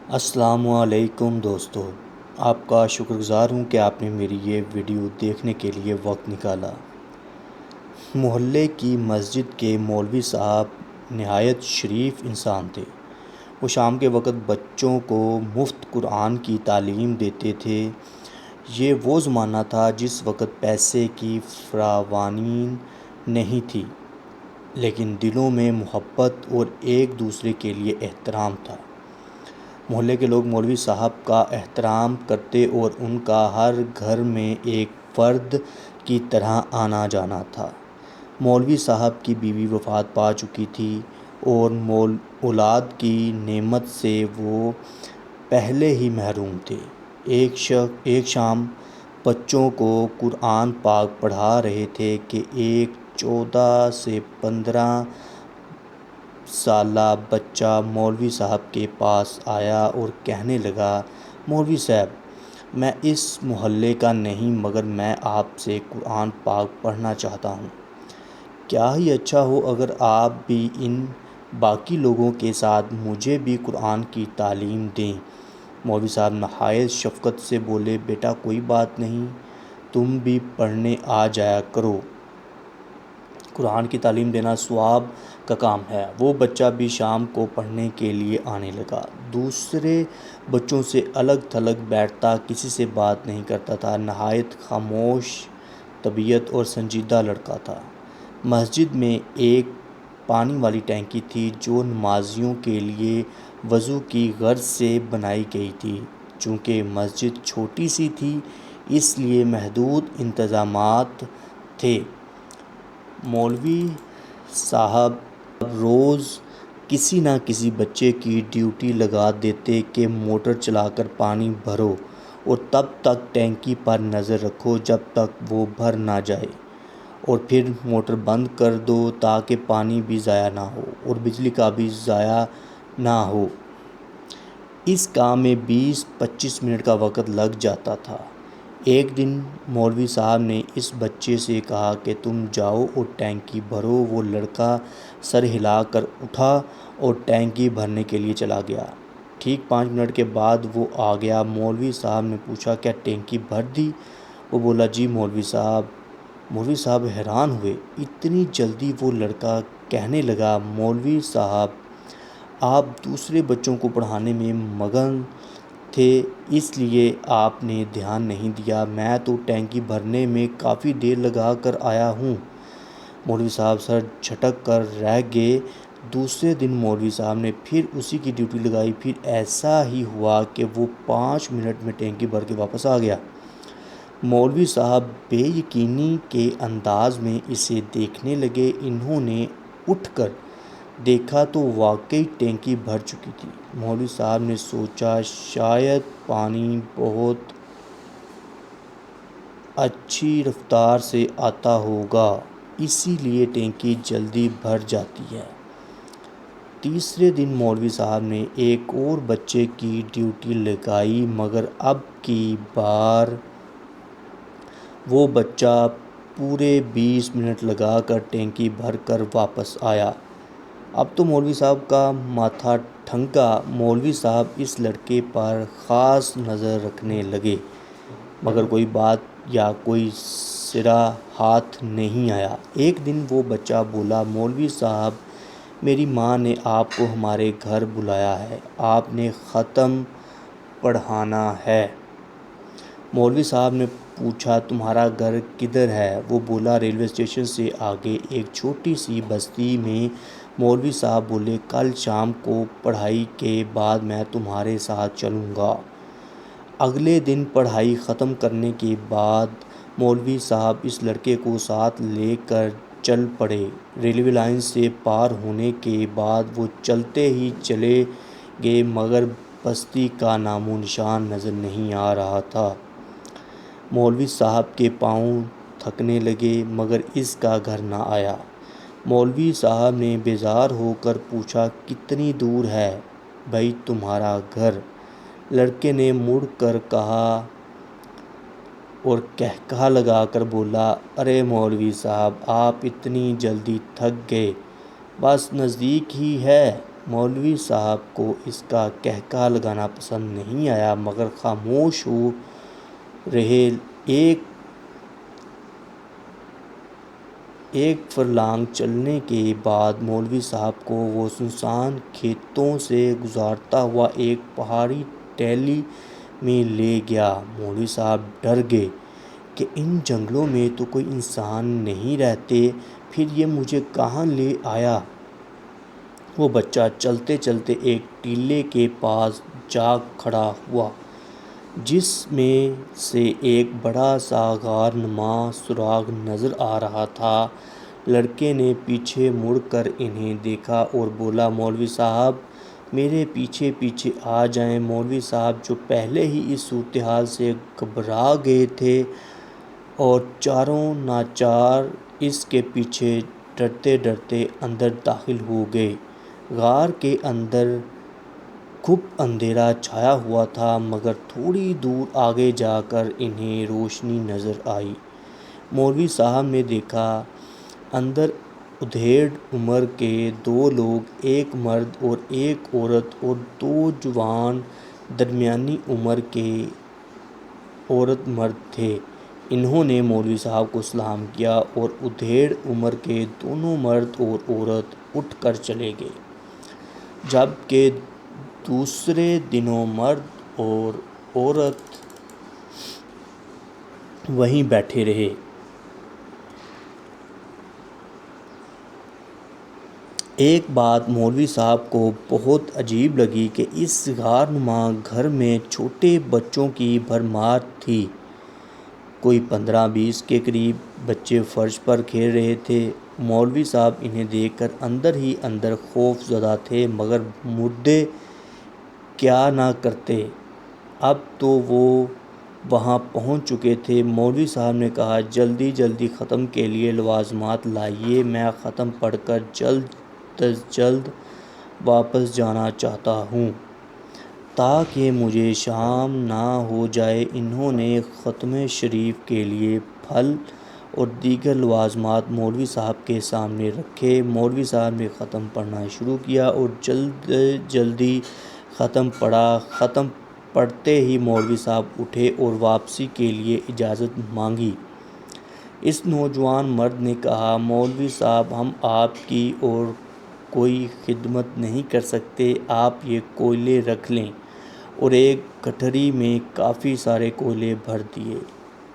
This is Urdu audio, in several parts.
السلام علیکم دوستو، آپ کا شکر گزار ہوں کہ آپ نے میری یہ ویڈیو دیکھنے کے لیے وقت نکالا۔ محلے کی مسجد کے مولوی صاحب نہایت شریف انسان تھے۔ وہ شام کے وقت بچوں کو مفت قرآن کی تعلیم دیتے تھے۔ یہ وہ زمانہ تھا جس وقت پیسے کی فراوانی نہیں تھی، لیکن دلوں میں محبت اور ایک دوسرے کے لیے احترام تھا۔ محلے کے لوگ مولوی صاحب کا احترام کرتے اور ان کا ہر گھر میں ایک فرد کی طرح آنا جانا تھا۔ مولوی صاحب کی بیوی وفات پا چکی تھی اور اولاد کی نعمت سے وہ پہلے ہی محروم تھے۔ ایک شام بچوں کو قرآن پاک پڑھا رہے تھے کہ ایک 14 سے 15 سالہ بچہ مولوی صاحب کے پاس آیا اور کہنے لگا، مولوی صاحب، میں اس محلے کا نہیں مگر میں آپ سے قرآن پاک پڑھنا چاہتا ہوں۔ کیا ہی اچھا ہو اگر آپ بھی ان باقی لوگوں کے ساتھ مجھے بھی قرآن کی تعلیم دیں۔ مولوی صاحب نہایت شفقت سے بولے، بیٹا کوئی بات نہیں، تم بھی پڑھنے آ جایا کرو۔ قرآن کی تعلیم دینا ثواب کا کام ہے۔ وہ بچہ بھی شام کو پڑھنے کے لیے آنے لگا۔ دوسرے بچوں سے الگ تھلگ بیٹھتا، کسی سے بات نہیں کرتا تھا، نہایت خاموش طبیعت اور سنجیدہ لڑکا تھا۔ مسجد میں ایک پانی والی ٹینکی تھی جو نمازیوں کے لیے وضو کی غرض سے بنائی گئی تھی۔ چونکہ مسجد چھوٹی سی تھی اس لیے محدود انتظامات تھے۔ مولوی صاحب روز کسی نہ کسی بچے کی ڈیوٹی لگا دیتے کہ موٹر چلا کر پانی بھرو اور تب تک ٹینکی پر نظر رکھو جب تک وہ بھر نہ جائے، اور پھر موٹر بند کر دو تاکہ پانی بھی ضائع نہ ہو اور بجلی کا بھی ضائع نہ ہو۔ اس کام میں 20-25 منٹ کا وقت لگ جاتا تھا۔ ایک دن مولوی صاحب نے اس بچے سے کہا کہ تم جاؤ اور ٹینکی بھرو۔ وہ لڑکا سر ہلا کر اٹھا اور ٹینکی بھرنے کے لیے چلا گیا۔ ٹھیک 5 منٹ کے بعد وہ آ گیا۔ مولوی صاحب نے پوچھا، کیا ٹینکی بھر دی؟ وہ بولا، جی مولوی صاحب۔ مولوی صاحب حیران ہوئے، اتنی جلدی؟ وہ لڑکا کہنے لگا، مولوی صاحب آپ دوسرے بچوں کو پڑھانے میں مگن تھے اس لیے آپ نے دھیان نہیں دیا، میں تو ٹینکی بھرنے میں کافی دیر لگا کر آیا ہوں۔ مولوی صاحب سر جھٹک کر رہ گئے۔ دوسرے دن مولوی صاحب نے پھر اسی کی ڈیوٹی لگائی۔ پھر ایسا ہی ہوا کہ وہ 5 منٹ میں ٹینکی بھر کے واپس آ گیا۔ مولوی صاحب بے یقینی کے انداز میں اسے دیکھنے لگے۔ انہوں نے اٹھ کر دیکھا تو واقعی ٹینکی بھر چکی تھی۔ مولوی صاحب نے سوچا شاید پانی بہت اچھی رفتار سے آتا ہوگا اسی لیے ٹینکی جلدی بھر جاتی ہے۔ تیسرے دن مولوی صاحب نے ایک اور بچے کی ڈیوٹی لگائی مگر اب کی بار وہ بچہ پورے 20 منٹ لگا کر ٹینکی بھر کر واپس آیا۔ اب تو مولوی صاحب کا ماتھا ٹھنکا۔ مولوی صاحب اس لڑکے پر خاص نظر رکھنے لگے مگر کوئی بات یا کوئی سرا ہاتھ نہیں آیا۔ ایک دن وہ بچہ بولا، مولوی صاحب میری ماں نے آپ کو ہمارے گھر بلایا ہے، آپ نے ختم پڑھانا ہے۔ مولوی صاحب نے پوچھا تمہارا گھر کدھر ہے؟ وہ بولا، ریلوے اسٹیشن سے آگے ایک چھوٹی سی بستی میں۔ مولوی صاحب بولے، کل شام کو پڑھائی کے بعد میں تمہارے ساتھ چلوں گا۔ اگلے دن پڑھائی ختم کرنے کے بعد مولوی صاحب اس لڑکے کو ساتھ لے کر چل پڑے۔ ریلوے لائن سے پار ہونے کے بعد وہ چلتے ہی چلے گئے مگر بستی کا نام و نشان نظر نہیں آ رہا تھا۔ مولوی صاحب کے پاؤں تھکنے لگے مگر اس کا گھر نہ آیا۔ مولوی صاحب نے بیزار ہو کر پوچھا، کتنی دور ہے بھئی تمہارا گھر؟ لڑکے نے مڑ کر کہا اور قہقہہ لگا کر بولا، ارے مولوی صاحب آپ اتنی جلدی تھک گئے، بس نزدیک ہی ہے، مولوی صاحب کو اس کا قہقہ لگانا پسند نہیں آیا، مگر خاموش ہو رہے۔ ایک فرلانگ چلنے کے بعد مولوی صاحب کو وہ سنسان کھیتوں سے گزرتا ہوا ایک پہاڑی ٹیلی میں لے گیا۔ مولوی صاحب ڈر گئے کہ ان جنگلوں میں تو کوئی انسان نہیں رہتے، پھر یہ مجھے کہاں لے آیا؟ وہ بچہ چلتے چلتے ایک ٹیلے کے پاس جا کھڑا ہوا، جس میں سے ایک بڑا سا غار نما سوراخ نظر آ رہا تھا۔ لڑکے نے پیچھے مڑ کر انہیں دیکھا اور بولا، مولوی صاحب، میرے پیچھے پیچھے آ جائیں۔ مولوی صاحب، جو پہلے ہی اس صورتحال سے گھبرا گئے تھے، اور چاروں ناچار اس کے پیچھے ڈرتے ڈرتے اندر داخل ہو گئے۔ غار کے اندر گھپ اندھیرا چھایا ہوا تھا، مگر تھوڑی دور آگے جا کر انہیں روشنی نظر آئی۔ مولوی صاحب نے دیکھا، اندر ادھیڑ عمر کے دو لوگ، ایک مرد اور ایک عورت، اور دو جوان درمیانی عمر کے عورت مرد تھے۔ انہوں نے مولوی صاحب کو سلام کیا اور ادھیڑ عمر کے دونوں مرد اور عورت اٹھ کر چلے گئے، جبکہ دوسرے دونوں مرد اور عورت وہیں بیٹھے رہے۔ ایک بات مولوی صاحب کو بہت عجیب لگی کہ اس غار نما گھر میں چھوٹے بچوں کی بھرمار تھی۔ کوئی 15-20 کے قریب بچے فرش پر کھیل رہے تھے۔ مولوی صاحب انہیں دیکھ کر اندر ہی اندر خوف زدہ تھے، مگر مردے کیا نہ کرتے، اب تو وہ وہاں پہنچ چکے تھے۔ مولوی صاحب نے کہا، جلدی جلدی ختم کے لیے لوازمات لائیے، میں ختم پڑھ کر جلد از جلد واپس جانا چاہتا ہوں، تاکہ مجھے شام نہ ہو جائے۔ انہوں نے ختمِ شریف کے لیے پھل اور دیگر لوازمات مولوی صاحب کے سامنے رکھے۔ مولوی صاحب نے ختم پڑھنا شروع کیا اور جلدی ختم پڑھا۔ ختم پڑھتے ہی مولوی صاحب اٹھے اور واپسی کے لیے اجازت مانگی۔ اس نوجوان مرد نے کہا، مولوی صاحب، ہم آپ کی اور کوئی خدمت نہیں کر سکتے، آپ یہ کوئلے رکھ لیں، اور ایک گٹھری میں کافی سارے کوئلے بھر دیے،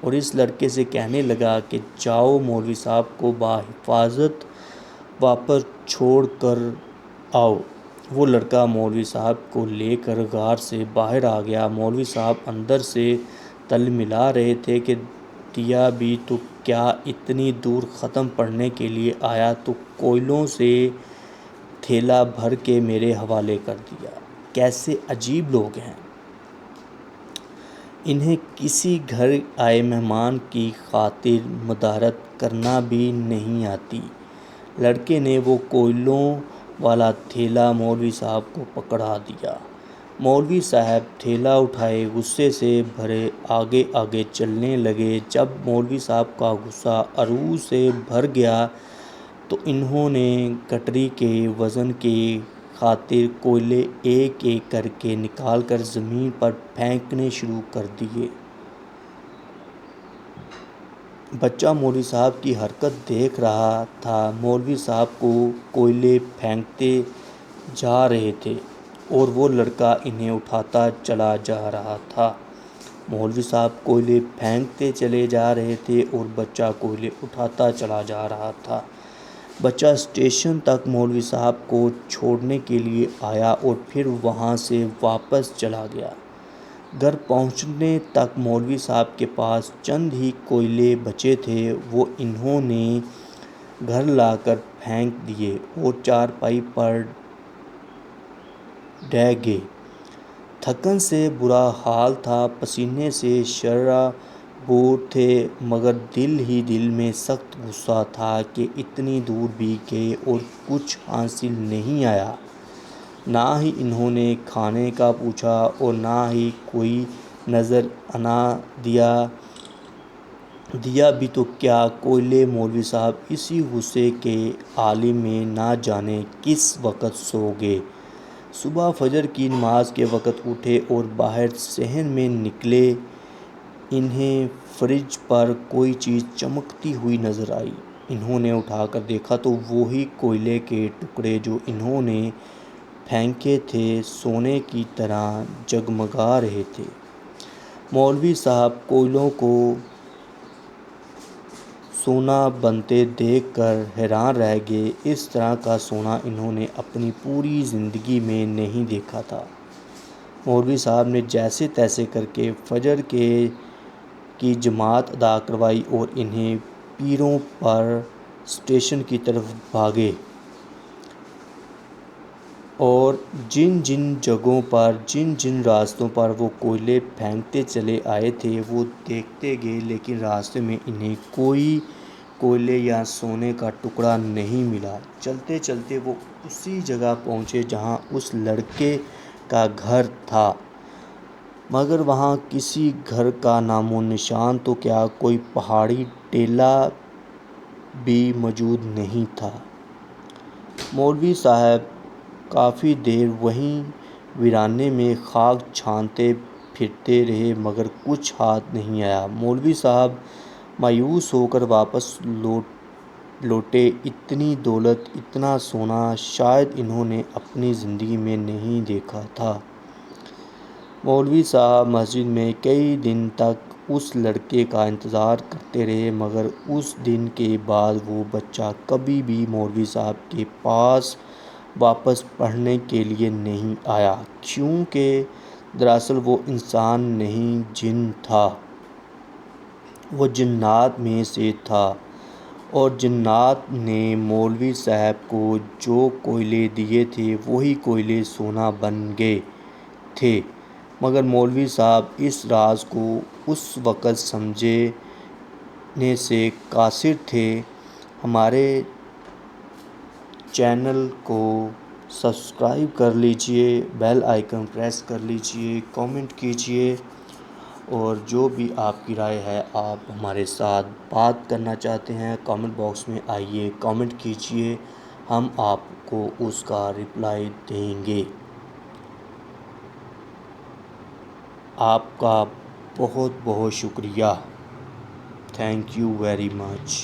اور اس لڑکے سے کہنے لگا کہ جاؤ مولوی صاحب کو بحفاظت واپس چھوڑ کر آؤ۔ وہ لڑکا مولوی صاحب کو لے کر غار سے باہر آ گیا۔ مولوی صاحب اندر سے تلملا رہے تھے کہ دیا بھی تو کیا، اتنی دور ختم پڑھنے کے لیے آیا تو کوئلوں سے تھیلا بھر کے میرے حوالے کر دیا۔ کیسے عجیب لوگ ہیں! انہیں کسی گھر آئے مہمان کی خاطر مدارت کرنا بھی نہیں آتی۔ لڑکے نے وہ کوئلوں والا تھیلا مولوی صاحب کو پکڑا دیا۔ مولوی صاحب تھیلا اٹھائے غصے سے بھرے آگے آگے چلنے لگے۔ جب مولوی صاحب کا غصہ عروج سے بھر گیا تو انہوں نے گٹھری کے وزن کی خاطر کوئلے ایک ایک کر کے نکال کر زمین پر پھینکنے شروع کر دیے۔ بچہ مولوی صاحب کی حرکت دیکھ رہا تھا۔ مولوی صاحب کوئلے پھینکتے جا رہے تھے اور وہ لڑکا انہیں اٹھاتا چلا جا رہا تھا۔ مولوی صاحب کوئلے پھینکتے چلے جا رہے تھے اور بچہ کوئلے اٹھاتا چلا جا رہا تھا۔ بچہ اسٹیشن تک مولوی صاحب کو چھوڑنے کے لیے آیا اور پھر وہاں سے واپس چلا گیا۔ گھر پہنچنے تک مولوی صاحب کے پاس چند ہی کوئلے بچے تھے۔ وہ انہوں نے گھر لا کر پھینک دیے اور چارپائی پر ڈھہ گئے۔ تھکن سے برا حال تھا، پسینے سے شرابور تھے، مگر دل ہی دل میں سخت غصہ تھا کہ اتنی دور بھی گئے اور کچھ حاصل نہیں آیا۔ نہ ہی انہوں نے کھانے کا پوچھا اور نہ ہی کوئی نظر آنا دیا۔ دیا بھی تو کیا، کوئلے مولوی صاحب اسی غصے کے عالم میں نہ جانے کس وقت سو گئے۔ صبح فجر کی نماز کے وقت اٹھے اور باہر صحن میں نکلے۔ انہیں فریج پر کوئی چیز چمکتی ہوئی نظر آئی۔ انہوں نے اٹھا کر دیکھا تو وہی کوئلے کے ٹکڑے جو انہوں نے پھینکے تھے سونے کی طرح جگمگا رہے تھے۔ مولوی صاحب کوئلوں کو سونا بنتے دیکھ کر حیران رہ گئے۔ اس طرح کا سونا انہوں نے اپنی پوری زندگی میں نہیں دیکھا تھا۔ مولوی صاحب نے جیسے تیسے کر کے فجر کی جماعت ادا کروائی اور انہیں پیروں پر اسٹیشن کی طرف بھاگے اور جن جن جگہوں پر جن جن راستوں پر وہ کوئلے پھینکتے چلے آئے تھے وہ دیکھتے گئے، لیکن راستے میں انہیں کوئی کوئلے یا سونے کا ٹکڑا نہیں ملا۔ چلتے چلتے وہ اسی جگہ پہنچے جہاں اس لڑکے کا گھر تھا، مگر وہاں کسی گھر کا نام و نشان تو کیا کوئی پہاڑی ٹیلہ بھی موجود نہیں تھا۔ مولوی صاحب کافی دیر وہیں ویرانے میں خاک چھانتے پھرتے رہے مگر کچھ ہاتھ نہیں آیا۔ مولوی صاحب مایوس ہو کر واپس لوٹے۔ اتنی دولت، اتنا سونا شاید انہوں نے اپنی زندگی میں نہیں دیکھا تھا۔ مولوی صاحب مسجد میں کئی دن تک اس لڑکے کا انتظار کرتے رہے مگر اس دن کے بعد وہ بچہ کبھی بھی مولوی صاحب کے پاس واپس پڑھنے کے لیے نہیں آیا، کیونکہ دراصل وہ انسان نہیں جن تھا، وہ جنات میں سے تھا، اور جنات نے مولوی صاحب کو جو کوئلے دیے تھے وہی کوئلے سونا بن گئے تھے، مگر مولوی صاحب اس راز کو اس وقت سمجھنے سے قاصر تھے۔ ہمارے چینل کو سبسکرائب کر لیجئے، بیل آئیکن پریس کر لیجئے، کامنٹ کیجئے، اور جو بھی آپ کی رائے ہے، آپ ہمارے ساتھ بات کرنا چاہتے ہیں کامنٹ باکس میں آئیے، کامنٹ کیجئے، ہم آپ کو اس کا رپلائی دیں گے۔ آپ کا بہت بہت شکریہ۔ Thank you very much.